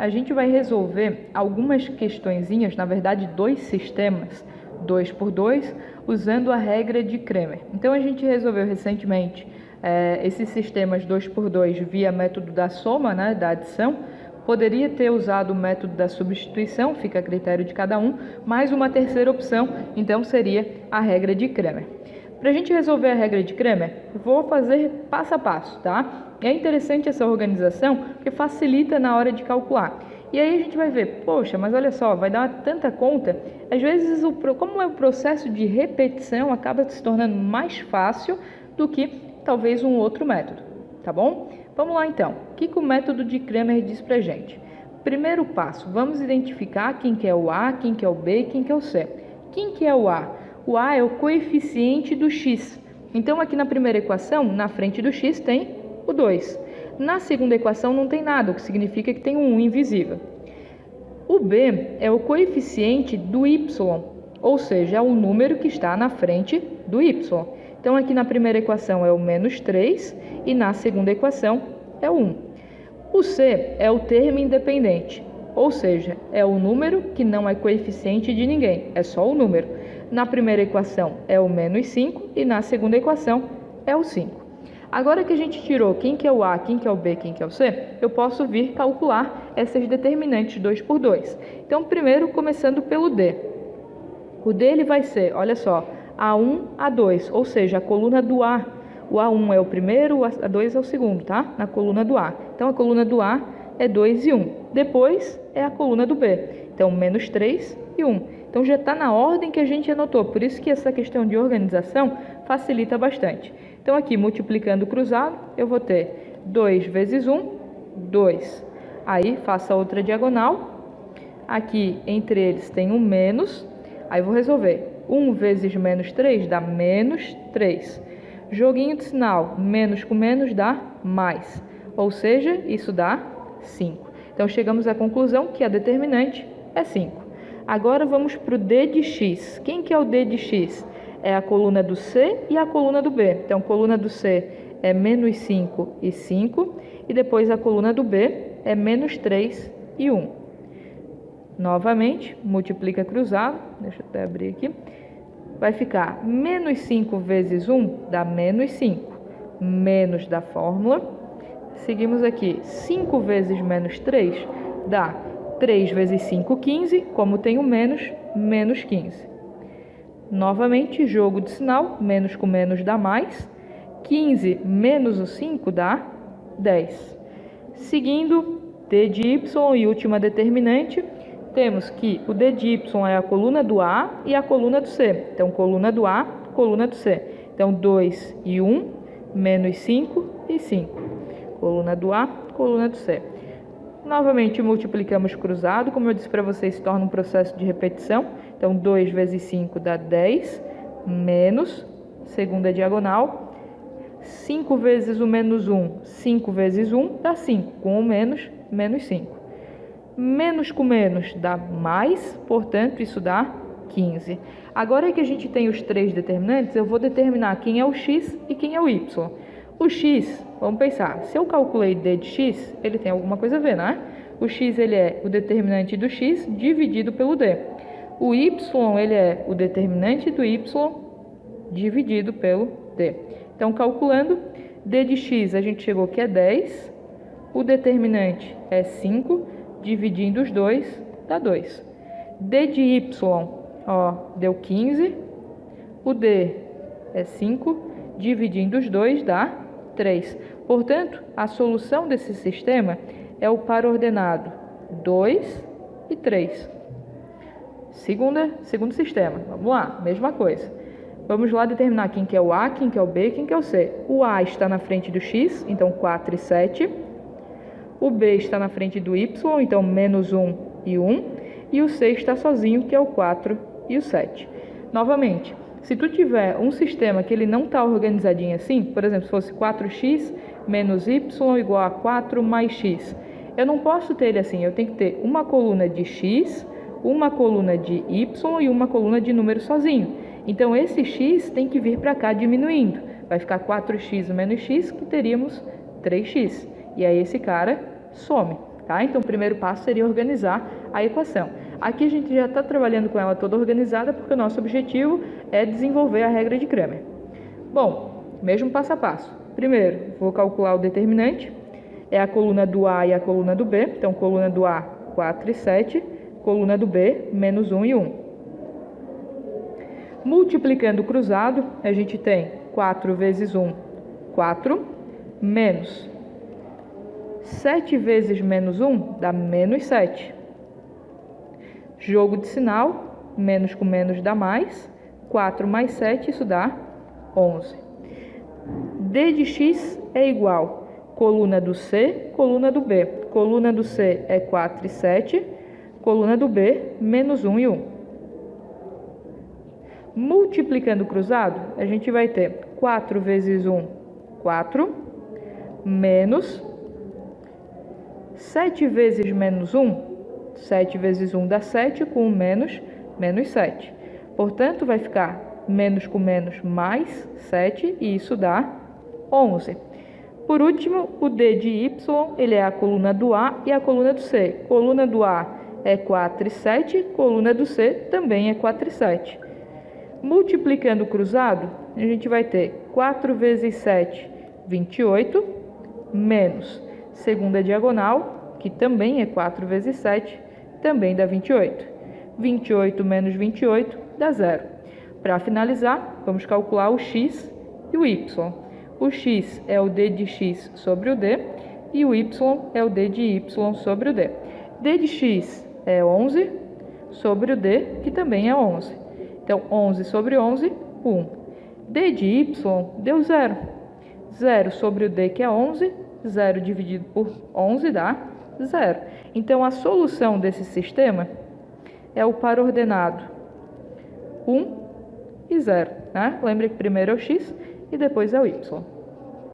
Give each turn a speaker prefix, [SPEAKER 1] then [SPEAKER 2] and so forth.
[SPEAKER 1] a gente vai resolver algumas questõezinhas, na verdade, dois sistemas, 2 por 2, usando a regra de Cramer. Então, a gente resolveu recentemente esses sistemas 2 por 2 via método da soma, né, da adição. Poderia ter usado o método da substituição, fica a critério de cada um, mas uma terceira opção, então, seria a regra de Cramer. Para a gente resolver a regra de Cramer, vou fazer passo a passo, tá? É interessante essa organização, porque facilita na hora de calcular. E aí a gente vai ver, poxa, mas olha só, vai dar tanta conta. Às vezes, como é o processo de repetição, acaba se tornando mais fácil do que talvez um outro método, tá bom? Vamos lá então. O que o método de Cramer diz pra gente? Primeiro passo, vamos identificar quem que é o A, quem que é o B e quem que é o C. Quem que é o A? O A é o coeficiente do x. Então, aqui na primeira equação, na frente do x tem o 2. Na segunda equação não tem nada, o que significa que tem um 1 invisível. O B é o coeficiente do y, ou seja, é o número que está na frente do y. Então, aqui na primeira equação é o menos 3 e na segunda equação é o 1. O C é o termo independente, ou seja, é o número que não é coeficiente de ninguém, é só o número. Na primeira equação é o menos 5 e na segunda equação é o 5. Agora que a gente tirou quem que é o A, quem que é o B, quem que é o C, eu posso vir calcular essas determinantes 2 por 2. Então, primeiro, começando pelo D. O D ele vai ser, olha só, A1, A2, ou seja, a coluna do A. O A1 é o primeiro, o A2 é o segundo, tá? Na coluna do A. Então, a coluna do A é 2 e 1. Depois é a coluna do B. Então, menos 3 e 1. Então, já está na ordem que a gente anotou. Por isso que essa questão de organização facilita bastante. Então, aqui, multiplicando o cruzado, eu vou ter 2 vezes 1, 2. Aí, faço a outra diagonal. Aqui, entre eles, tem um menos. Aí, vou resolver. 1 vezes menos 3 dá menos 3. Joguinho de sinal, menos com menos dá mais. Ou seja, isso dá 5. Então, chegamos à conclusão que a determinante é 5. Agora, vamos para o D de x. Quem que é o D de x? É a coluna do C e a coluna do B. Então, a coluna do C é menos 5 e 5. E depois a coluna do B é menos 3 e 1. Novamente, multiplica cruzado. Deixa eu até abrir aqui. Vai ficar menos 5 vezes 1 dá menos 5. Menos da fórmula. Seguimos aqui. 5 vezes menos 3 dá 3 vezes 5, 15. Como tem o menos, menos 15. Novamente, jogo de sinal, menos com menos dá mais. 15 menos o 5 dá 10. Seguindo, D de y e última determinante, temos que o D de y é a coluna do A e a coluna do C. Então, coluna do A, coluna do C. Então, 2 e 1, menos 5 e 5. Coluna do A, coluna do C. Novamente, multiplicamos cruzado. Como eu disse para vocês, se torna um processo de repetição. Então, 2 vezes 5 dá 10, menos, segunda diagonal. 5 vezes o menos 1, 5 vezes 1 dá 5. Com o menos, menos 5. Menos com menos dá mais, portanto, isso dá 15. Agora que a gente tem os três determinantes, eu vou determinar quem é o x e quem é o y. O x, vamos pensar, se eu calculei d de x, ele tem alguma coisa a ver, né? O x ele é o determinante do x dividido pelo d. O y ele é o determinante do y dividido pelo d. Então, calculando, d de x a gente chegou que é 10, o determinante é 5, dividindo os dois dá 2. D de y, ó, deu 15, o d é 5, dividindo os dois dá 3. Portanto, a solução desse sistema é o par ordenado 2 e 3. Segundo sistema. Vamos lá, mesma coisa. Vamos lá determinar quem que é o A, quem que é o B, quem que é o C. O A está na frente do x, então 4 e 7. O B está na frente do y, então menos 1 e 1. E o C está sozinho, que é o 4 e o 7. Novamente, se tu tiver um sistema que ele não está organizadinho assim, por exemplo, se fosse 4x menos y igual a 4 mais x, eu não posso ter ele assim, eu tenho que ter uma coluna de x, uma coluna de y e uma coluna de número sozinho. Então, esse x tem que vir para cá diminuindo. Vai ficar 4x menos x, que teríamos 3x. E aí, esse cara some. Tá? Então, o primeiro passo seria organizar a equação. Aqui a gente já está trabalhando com ela toda organizada, porque o nosso objetivo é desenvolver a regra de Cramer. Bom, mesmo passo a passo. Primeiro, vou calcular o determinante. É a coluna do A e a coluna do B. Então, coluna do A, 4 e 7. Coluna do B, menos 1 e 1. Multiplicando o cruzado, a gente tem 4 vezes 1, 4, menos 7 vezes menos 1 dá menos 7. Jogo de sinal, menos com menos dá mais. 4 mais 7, isso dá 11. D de x é igual coluna do C, coluna do B. Coluna do C é 4 e 7, coluna do B, menos 1 e 1. Multiplicando o cruzado, a gente vai ter 4 vezes 1, 4, menos 7 vezes menos 1, 7 vezes 1 dá 7, com 1 menos, menos 7. Portanto, vai ficar menos com menos mais 7, e isso dá 11. Por último, o D de Y, ele é a coluna do A e a coluna do C. Coluna do A é 4 e 7, coluna do C também é 4 e 7. Multiplicando o cruzado, a gente vai ter 4 vezes 7, 28, menos segunda diagonal, que também é 4 vezes 7, também dá 28. 28 menos 28 dá 0. Para finalizar, vamos calcular o x e o y. O x é o d de x sobre o d e o y é o d de y sobre o d. D de x é 11 sobre o d, que também é 11. Então, 11 sobre 11, 1. D de y deu 0. 0 sobre o d, que é 11, 0 dividido por 11 dá 0. Então, a solução desse sistema é o par ordenado 1 e 0. Né? Lembre que primeiro é o x e depois é o y.